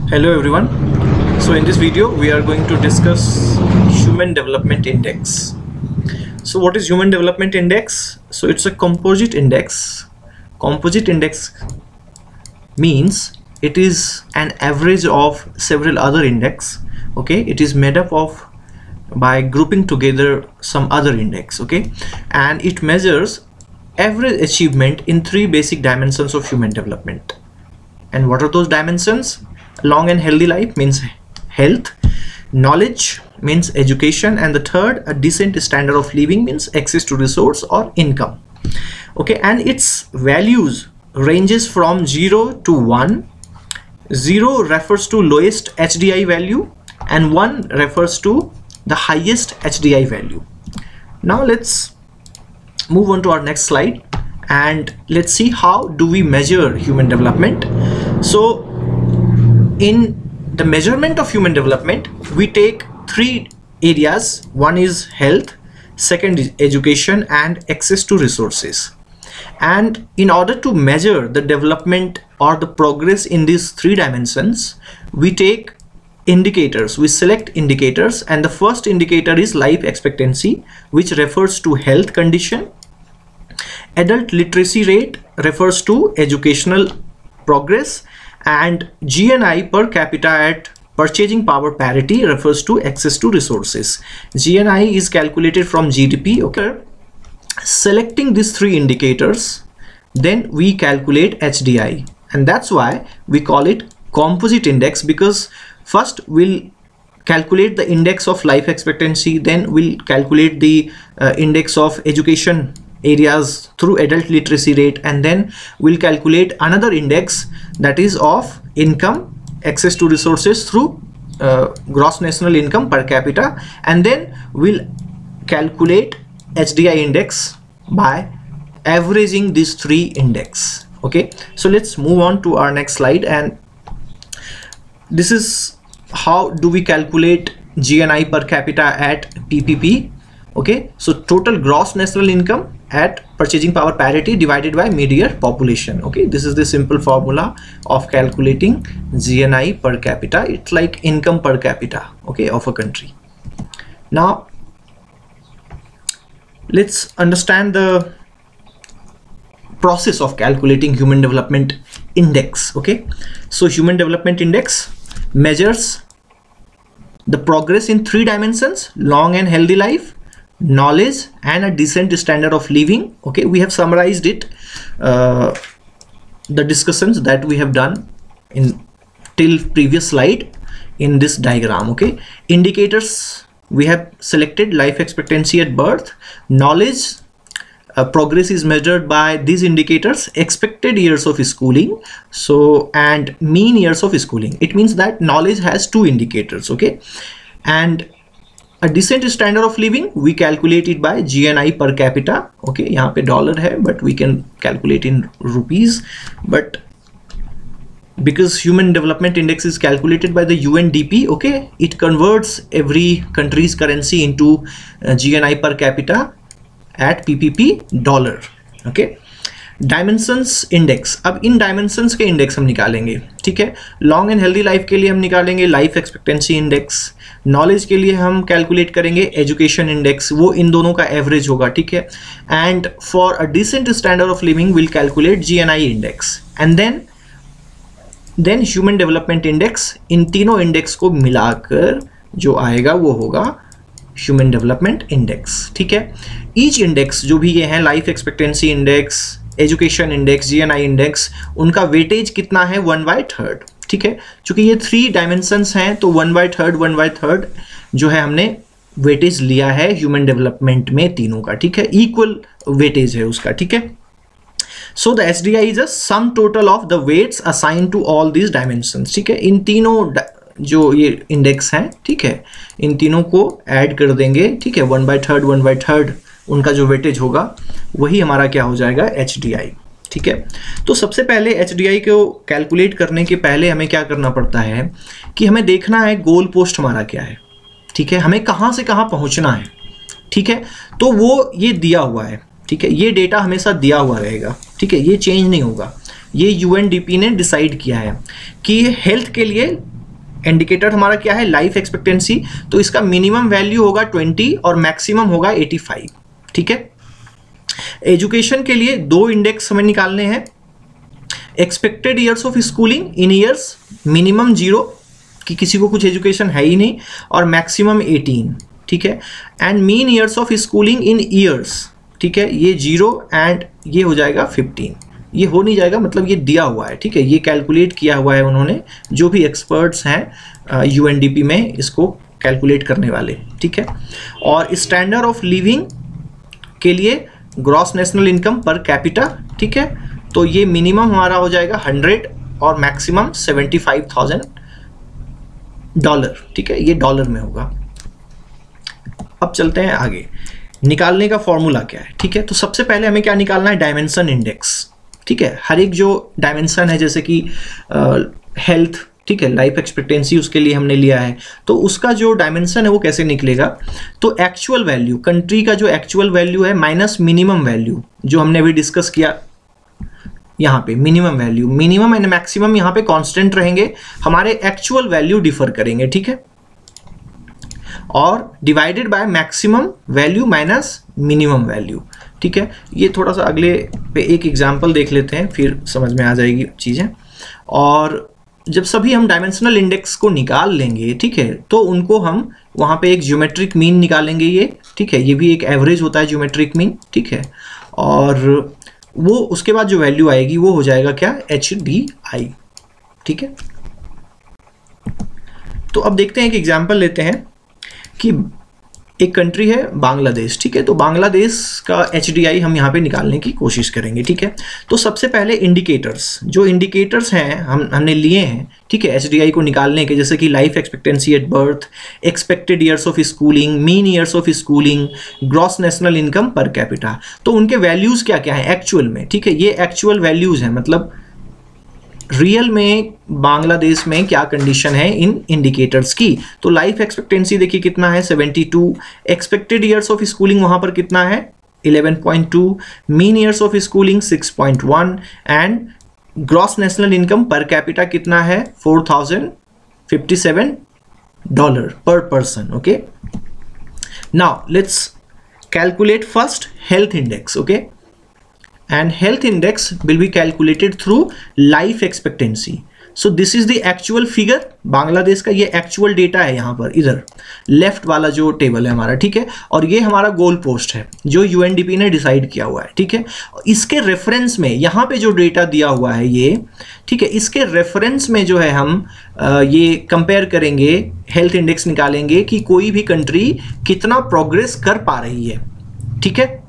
Hello everyone. So in this video we are going to discuss Human Development Index. So what is Human Development Index? So it's a composite index. Composite index means it is an average of several other index. Okay, it is made up of by grouping together some other index. Okay, and it measures average achievement in three basic dimensions of human development. And what are those dimensions? Long and healthy life means health, knowledge means education, and the third, a decent standard of living, means access to resource or income. Okay, and its values ranges from 0 to 1. 0 refers to lowest HDI value and 1 refers to the highest HDI value. Now let's move on to our next slide and let's see how do we measure human development. So in the measurement of human development, we take three areas. One is health, second is education, and access to resources. And in order to measure the development or the progress in these three dimensions, we take indicators. We select indicators, and the first indicator is life expectancy, which refers to health condition. Adult literacy rate refers to educational progress, and GNI per capita at purchasing power parity refers to access to resources. GNI is calculated from GDP. Okay, selecting these three indicators, then we calculate HDI, and that's why we call it composite index, because first we'll calculate the index of life expectancy, then we'll calculate the index of education areas through adult literacy rate, and then we'll calculate another index, that is of income, access to resources through gross national income per capita, and then we'll calculate HDI index by averaging these three index. Okay, so let's move on to our next slide, and this is how do we calculate GNI per capita at PPP. Okay, so total gross national income at purchasing power parity divided by mid-year population. Okay, this is the simple formula of calculating GNI per capita. It's like income per capita, okay, of a country. Now let's understand the process of calculating human development index. Okay, so human development index measures the progress in three dimensions: long and healthy life, knowledge, and a decent standard of living. Okay, we have summarized it, the discussions that we have done in till previous slide in this diagram. Okay, indicators we have selected: life expectancy at birth, knowledge, progress is measured by these indicators, expected years of schooling, so, and mean years of schooling. It means that knowledge has two indicators. Okay, and a decent standard of living we calculate it by GNI per capita. Okay, यहाँ पे dollar है, but we can calculate in rupees, but because human development index is calculated by the UNDP, okay, it converts every country's currency into GNI per capita at PPP dollar. Okay, dimensions index, अब इन dimensions के index हम निकालेंगे. ठीक है, long and healthy life के लिए हम निकालेंगे लाइफ एक्सपेक्टेंसी इंडेक्स, नॉलेज के लिए हम कैलकुलेट करेंगे एजुकेशन इंडेक्स, वो इन दोनों का एवरेज होगा. ठीक है, and for a decent standard of living will calculate GNI index, and then human development index. इन तीनों इंडेक्स को मिलाकर जो आएगा वो होगा ह्यूमन डेवलपमेंट इंडेक्स. ठीक है, ईच इंडेक्स जो भी ये हैं, life expectancy index, education index, GNI index, उनका वेटेज कितना है? 1/3. ठीक है, चूंकि ये थ्री डायमेंशंस हैं तो 1/3 जो है हमने वेटेज लिया है ह्यूमन डेवलपमेंट में तीनों का. ठीक है, इक्वल वेटेज है उसका. ठीक है, so the HDI is a sum total of the weights assign to all these dimensions. ठीक है, इन तीनों जो ये इंडेक्स हैं, ठीक है, इन तीनों को ऐड कर देंगे. ठीक है, 1/3 उनका जो वेटेज होगा वही हमारा क्या हो जाएगा? HDI. ठीक है, तो सबसे पहले HDI को कैलकुलेट करने के पहले हमें क्या करना पड़ता है कि हमें देखना है गोल पोस्ट हमारा क्या है. ठीक है, हमें कहाँ से कहाँ पहुँचना है. ठीक है, तो वो ये दिया हुआ है. ठीक है, ये डेटा हमेशा दिया हुआ रहेगा. ठीक है, ये चेंज नहीं होगा. ये UNDP ने डिसाइड किया है कि हेल्थ के लिए इंडिकेटर हमारा क्या है, लाइफ एक्सपेक्टेंसी, तो इसका मिनिमम वैल्यू होगा 20 और मैक्सिमम होगा 85, ठीक है। एजुकेशन के लिए दो इंडेक्स हमें निकालने हैं, expected years of schooling in years, minimum 0 कि किसी को कुछ एजुकेशन है ही नहीं, और मैक्सिमम 18, ठीक है। And mean years of schooling in years, ठीक है, ये 0 एंड ये हो जाएगा 15, ये हो नहीं जाएगा, मतलब ये दिया हुआ है, ठीक है, ये कैलकुलेट किया हुआ है उन्होंने, जो भी एक्सपर्ट्स हैं यूएनडीपी में इसको कैलकुलेट करने वाले, ठीक है। और स्टैंडर्ड ऑफ लिविंग के लिए gross national income per capita, ठीक है, तो ये मिनिमम हमारा हो जाएगा 100 और मैक्सिमम $75,000, ठीक है, ये डॉलर में होगा। अब चलते हैं आगे, निकालने का फॉर्मूला क्या है, ठीक है। तो सबसे पहले हमें क्या निकालना है, डायमेंशन इंडेक्स, ठीक है। हर एक जो डायमेंशन है, जैसे कि हेल्थ, ठीक है, लाइफ एक्सपेक्टेंसी, उसके लिए हमने लिया है, तो उसका जो डायमेंशन है वो कैसे निकलेगा, तो एक्चुअल वैल्यू, कंट्री का जो एक्चुअल वैल्यू है माइनस मिनिमम वैल्यू, जो हमने अभी डिस्कस किया यहाँ पे, minimum value, minimum and maximum यहाँ पे कांस्टेंट रहेंगे, हमारे एक्चुअल वैल्यू डिफर करेंगे, ठीक है, और divided by maximum value minus minimum value, ठीक है। ये थोड़ा सा अगले पे एक एग्जांपल देख लेते हैं, फिर समझ में आ जाएगी चीज़ें। और जब सभी हम डायमेंशनल इंडेक्स को निकाल लेंगे, ठीक है, तो उनको हम वहाँ पे एक ज्योमेट्रिक मीन निकालेंगे, ये, ठीक है, ये भी एक एवरेज होता है ज्योमेट्रिक मीन, ठीक है, और वो उसके बाद जो वैल्यू आएगी वो हो जाएगा क्या, HDI, ठीक है। तो अब देखते हैं, एक एग्जांपल लेते हैं कि एक कंट्री है बांग्लादेश, ठीक है, तो बांग्लादेश का HDI हम यहाँ पे निकालने की कोशिश करेंगे, ठीक है। तो सबसे पहले इंडिकेटर्स, जो इंडिकेटर्स हैं हमने लिए हैं, ठीक है, HDI को निकालने के, जैसे कि life expectancy at birth, expected years of schooling, mean years of schooling, gross national income per capita, तो उनके वैल्यूज़ क्या क्या हैं एक्चुअल में, ठीक है, ये एक्चुअल वैल्यूज़ हैं, मतलब रियल में बांग्लादेश में क्या कंडीशन है इन इंडिकेटर्स की। तो लाइफ एक्सपेक्टेंसी देखिए कितना है, 72, एक्सपेक्टेड ईयर्स ऑफ स्कूलिंग वहाँ पर कितना है, 11.2, mean years of schooling 6.1, and gross national income per capita कितना है, $4,057 पर person, okay. Now let's calculate first health index, okay, and health index will be calculated through life expectancy. So this is the actual figure, Bangladesh का ये actual data है यहाँ पर, इधर left वाला जो टेबल है हमारा, ठीक है, और ये हमारा गोल पोस्ट है जो यूएनडीपी ने डिसाइड किया हुआ है, ठीक है। इसके रेफरेंस में यहाँ पे जो डेटा दिया हुआ है ये, ठीक है, इसके रेफरेंस में जो है हम ये कंपेयर करेंगे, हेल्थ इंडेक्स निकालेंगे कि कोई भी कंट्री कितना प्रोग्रेस कर पा रही है, ठीक है।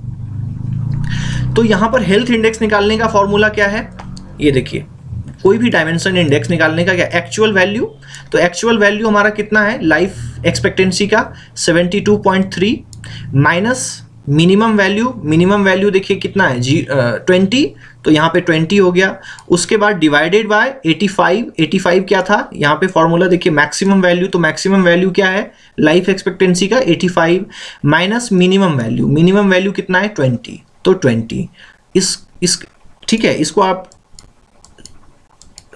तो यहाँ पर हेल्थ इंडेक्स निकालने का फॉर्मूला क्या है, ये देखिए, कोई भी डायमेंशन इंडेक्स निकालने का क्या, एक्चुअल वैल्यू, तो एक्चुअल वैल्यू हमारा कितना है, लाइफ एक्सपेक्टेंसी का 72.3 माइनस मिनिमम वैल्यू देखिए कितना है, 20, तो यहाँ पे 20 हो गया, उसके बाद डिवाइडेड बाय 85 क्या था यहाँ पे फॉर्मूला देखिए, मैक्सिमम वैल्यू, तो मैक्सिमम वैल्यू क्या है, लाइफ एक्सपेक्टेंसी का 85 माइनस मिनिमम वैल्यू कितना है, 20, तो 20, इस ठीक है, इसको आप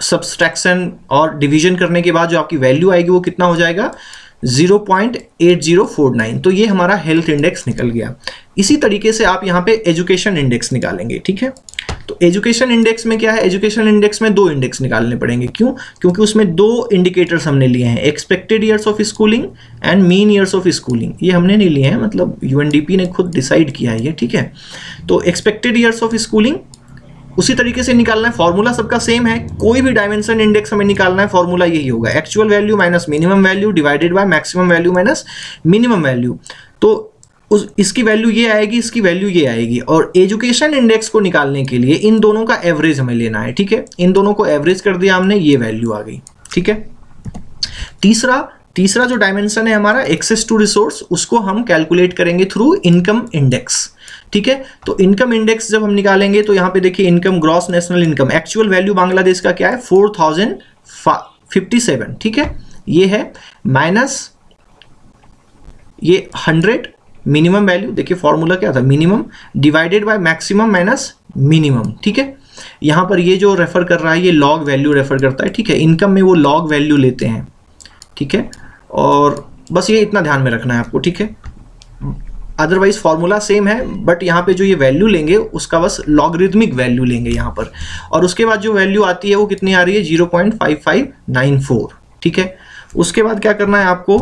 सब्सट्रैक्शन और डिवीजन करने के बाद जो आपकी वैल्यू आएगी वो कितना हो जाएगा, 0.8049, तो ये हमारा हेल्थ इंडेक्स निकल गया। इसी तरीके से आप यहाँ पे एजुकेशन इंडेक्स निकालेंगे, ठीक है। तो एजुकेशन इंडेक्स में क्या है, एजुकेशन इंडेक्स में दो इंडेक्स निकालने पड़ेंगे, क्यों, क्योंकि उसमें दो इंडिकेटर्स हमने लिए हैं, expected years of schooling and mean years of schooling, ये हमने नहीं लिए हैं, मतलब यूएनडीपी ने खुद डिसाइड किया है ये, ठीक है। तो एक्सपेक्टेड ईयर्स ऑफ स्कूलिंग उसी तरीके से निकालना है, फॉर्मूला सबका सेम है, कोई भी डायमेंशन इंडेक्स हमें निकालना है, फॉर्मूला यही होगा, actual value minus minimum value divided by maximum value minus minimum value, तो इसकी वैल्यू ये आएगी, इसकी वैल्यू ये आएगी। और एजुकेशन इंडेक्स को निकालने के लिए इन दोनों का एवरेज हमें लेना है, ठीक है, इन दोनों को एवरेज कर दिया हमने, ये वैल्यू आ गई, ठीक है। तीसरा जो डायमेंशन है हमारा एक्सेस टू रिसोर्स, उसको हम कैलकुलेट करेंगे थ्रू इनकम इंडेक्स, ठीक है। तो इनकम इंडेक्स जब हम निकालेंगे तो यहाँ पे देखिए income, gross national income, actual value Bangladesh का क्या है, 4057, ठीक है, ये है, माइनस ये 100 मिनिमम वैल्यू, देखिए फॉर्मूला क्या था, minimum divided by maximum minus minimum, ठीक है। यहाँ पर ये जो रेफर कर रहा है ये लॉग वैल्यू रेफर करता है, ठीक है, इनकम में वो लॉग वैल्यू लेते हैं, ठीक है, और बस ये इतना ध्यान में रखना है आपको, ठीक है। अदरवाइज फॉर्मूला सेम है, बट यहाँ पे जो ये वैल्यू लेंगे उसका बस लॉगरिथमिक वैल्यू लेंगे यहाँ पर, और उसके बाद जो वैल्यू आती है वो कितनी आ रही है 0.5594, ठीक है। उसके बाद क्या करना है आपको,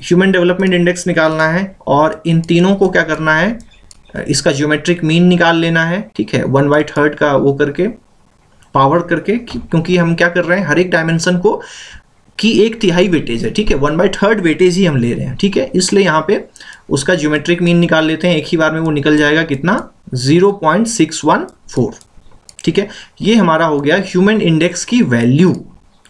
ह्यूमन डेवलपमेंट इंडेक्स निकालना है, और इन तीनों को क्या करना है, इसका ज्योमेट्रिक मीन निकाल लेना है, ठीक है, 1/3 का वो करके पावर करके, क्योंकि हम क्या कर रहे हैं, हर एक डायमेंशन को की 1/3 वेटेज है, ठीक है, 1/3 वेटेज ही हम ले रहे हैं, ठीक है, इसलिए यहाँ पे उसका ज्योमेट्रिक मीन निकाल लेते हैं, एक ही बार में वो निकल जाएगा कितना 0.614, ठीक है। ये हमारा हो गया ह्यूमन इंडेक्स की वैल्यू,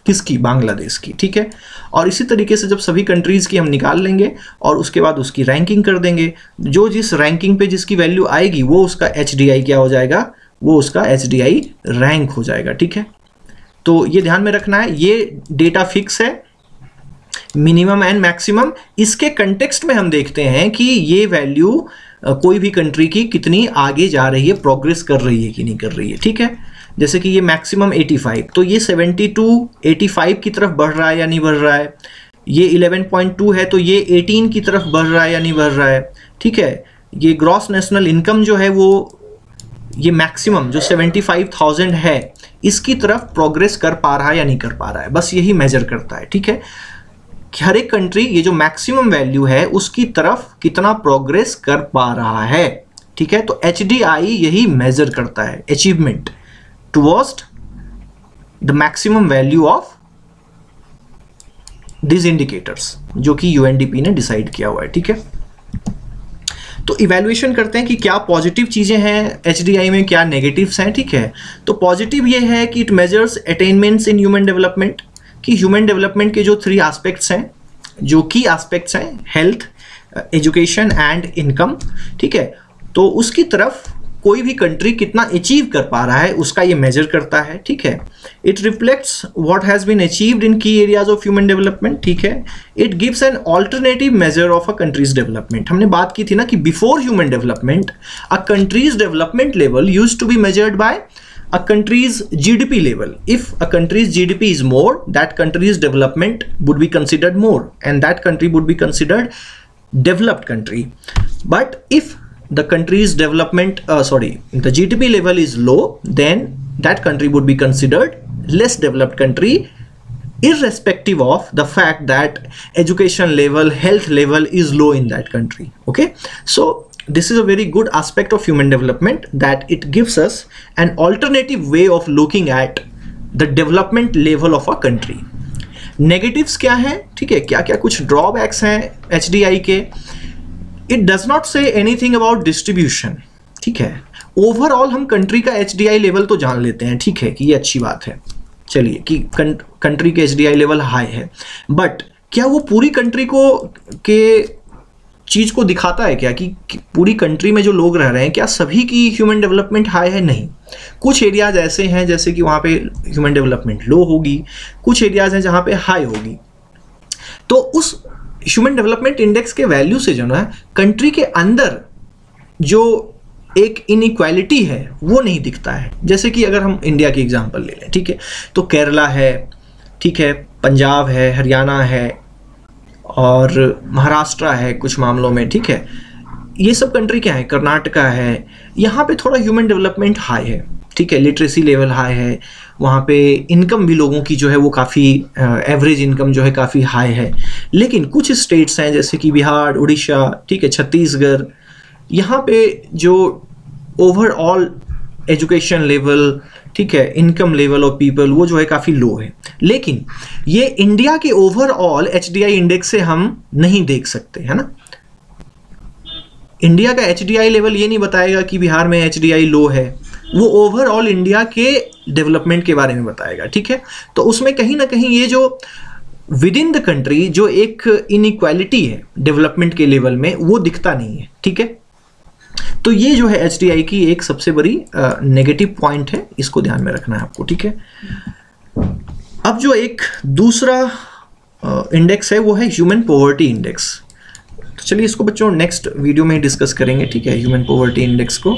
किसकी, बांग्लादेश की, ठीक है। और इसी तरीके से जब सभी कंट्रीज की हम निकाल लेंगे और उसके बाद उसकी रैंकिंग कर देंगे, जो जिस रैंकिंग पे जिसकी वैल्यू आएगी वो उसका HDI क्या हो जाएगा, वो उसका HDI रैंक हो जाएगा, ठीक है। तो ये ध्यान में रखना है, ये डेटा फिक्स है, मिनिमम एंड मैक्सिमम। इसके कंटेक्स्ट में हम देखते हैं कि ये वैल्यू कोई भी कंट्री की कितनी आगे जा रही है, प्रोग्रेस कर रही है कि नहीं कर रही है, ठीक है। जैसे कि ये मैक्सिमम 85, तो ये 72 85 की तरफ बढ़ रहा है या नहीं बढ़ रहा है, ये 11.2 है तो ये 18 की तरफ बढ़ रहा है या नहीं बढ़ रहा है, ठीक है। ये ग्रॉस नेशनल इनकम जो है वो ये मैक्सिमम जो 75,000 है इसकी तरफ प्रोग्रेस कर पा रहा है या नहीं कर पा रहा है, बस यही मेजर करता है, ठीक है। कि हर एक कंट्री ये जो मैक्सिमम वैल्यू है उसकी तरफ कितना प्रोग्रेस कर पा रहा है, ठीक है। तो HDI यही मेजर करता है, achievement towards the maximum value of this indicators, जो कि UNDP ने डिसाइड किया हुआ है, ठीक है। तो इवैल्यूएशन करते हैं कि क्या पॉजिटिव चीजें हैं HDI में, क्या नेगेटिव्स हैं, ठीक है। तो पॉजिटिव ये है कि it measures attainments in human development, कि ह्यूमन डेवलपमेंट के जो 3 एस्पेक्ट्स हैं, जो की एस्पेक्ट्स हैं, हेल्थ, एजुकेशन एंड इनकम, ठीक है, तो उसकी तरफ कोई भी कंट्री कितना अचीव कर पा रहा है उसका ये मेजर करता है, ठीक है। It reflects what has been achieved in key areas of human development, ठीक है। It gives an alternative measure of a country's development. हमने बात की थी ना कि before human development a country's development level used to be measured by a country's GDP level. If a country's GDP is more, that country's development would be considered more, and that country would be considered developed country. But if the country's development, the GDP level is low, then that country would be considered less developed country, irrespective of the fact that education level, health level is low in that country. Okay, so this is a very good aspect of human development, that it gives us an alternative way of looking at the development level of a country. Negatives क्या है, ठीक है, क्या क्या कुछ drawbacks हैं HDI के। It does not say anything about distribution, ठीक है। ओवरऑल हम कंट्री का HDI लेवल तो जान लेते हैं, ठीक है, कि ये अच्छी बात है, चलिए, कि कंट्री के HDI लेवल हाई है, बट क्या वो पूरी कंट्री को के चीज को दिखाता है क्या, कि पूरी कंट्री में जो लोग रह रहे हैं क्या सभी की ह्यूमन डेवलपमेंट हाई है? नहीं, कुछ एरियाज ऐसे हैं जैसे कि वहाँ पे ह्यूमन डेवलपमेंट लो होगी, कुछ एरियाज हैं जहाँ पे हाई होगी। तो उस ह्यूमन डेवलपमेंट इंडेक्स के वैल्यू से जो है कंट्री के अंदर जो एक इनइक्वालिटी है वो नहीं दिखता है। जैसे कि अगर हम इंडिया की एग्जांपल ले लें, ठीक है, तो केरला है, ठीक है, पंजाब है, हरियाणा है और महाराष्ट्र है कुछ मामलों में, ठीक है, ये सब कंट्री क्या है, कर्नाटका है, यहाँ पे थोड़ा ह्यूमन डेवलपमेंट हाई है, ठीक है, लिटरेसी लेवल हाई है, वहाँ पे इनकम भी लोगों की जो है वो काफ़ी एवरेज इनकम जो है काफ़ी हाई है। लेकिन कुछ स्टेट्स हैं जैसे कि बिहार, उड़ीसा, ठीक है, छत्तीसगढ़, यहाँ पे जो ओवरऑल एजुकेशन लेवल, ठीक है, इनकम लेवल ऑफ पीपल वो जो है काफ़ी लो है। लेकिन ये इंडिया के ओवरऑल HDI इंडेक्स से हम नहीं देख सकते, है ना। इंडिया का HDI लेवल ये नहीं बताएगा कि बिहार में HDI लो है, वो ओवरऑल इंडिया के डेवलपमेंट के बारे में बताएगा, ठीक है। तो उसमें कहीं ना कहीं ये जो विद इन द कंट्री जो एक इनइक्वालिटी है डेवलपमेंट के लेवल में वो दिखता नहीं है, ठीक है। तो ये जो है HDI की एक सबसे बड़ी नेगेटिव पॉइंट है, इसको ध्यान में रखना है आपको, ठीक है। अब जो एक दूसरा इंडेक्स है वो है ह्यूमन पॉवर्टी इंडेक्स। तो चलिए इसको बच्चों नेक्स्ट वीडियो में डिस्कस करेंगे, ठीक है, ह्यूमन पॉवर्टी इंडेक्स को,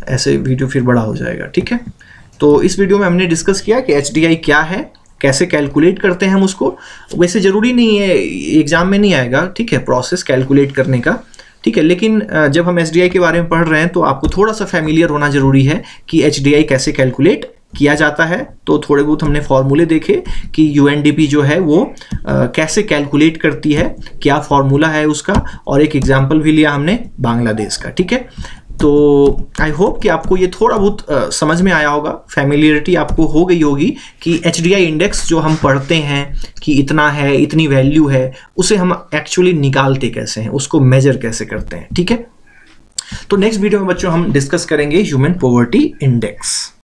ऐसे वीडियो फिर बड़ा हो जाएगा, ठीक है। तो इस वीडियो में हमने डिस्कस किया कि HDI क्या है कैसे कैलकुलेट करते हैं हम उसको, वैसे ज़रूरी नहीं है एग्ज़ाम में नहीं आएगा, ठीक है, प्रोसेस कैलकुलेट करने का, ठीक है, लेकिन जब हम एचडीआई के बारे में पढ़ रहे हैं तो आपको थोड़ा सा फैमिलियर होना ज़रूरी है कि एचडीआई कैसे कैलकुलेट किया जाता है। तो थोड़े बहुत हमने फॉर्मूले देखे कि यूएनडीपी जो है वो कैसे कैलकुलेट करती है, क्या फॉर्मूला है उसका, और एक एग्जाम्पल भी लिया हमने बांग्लादेश का, ठीक है। तो आई होप कि आपको ये थोड़ा बहुत समझ में आया होगा, फैमिलियरिटी आपको हो गई होगी कि एचडीआई इंडेक्स जो हम पढ़ते हैं कि इतना है, इतनी वैल्यू है, उसे हम एक्चुअली निकालते कैसे हैं, उसको मेजर कैसे करते हैं, ठीक है। तो नेक्स्ट वीडियो में बच्चों हम डिस्कस करेंगे ह्यूमन पॉवर्टी इंडेक्स।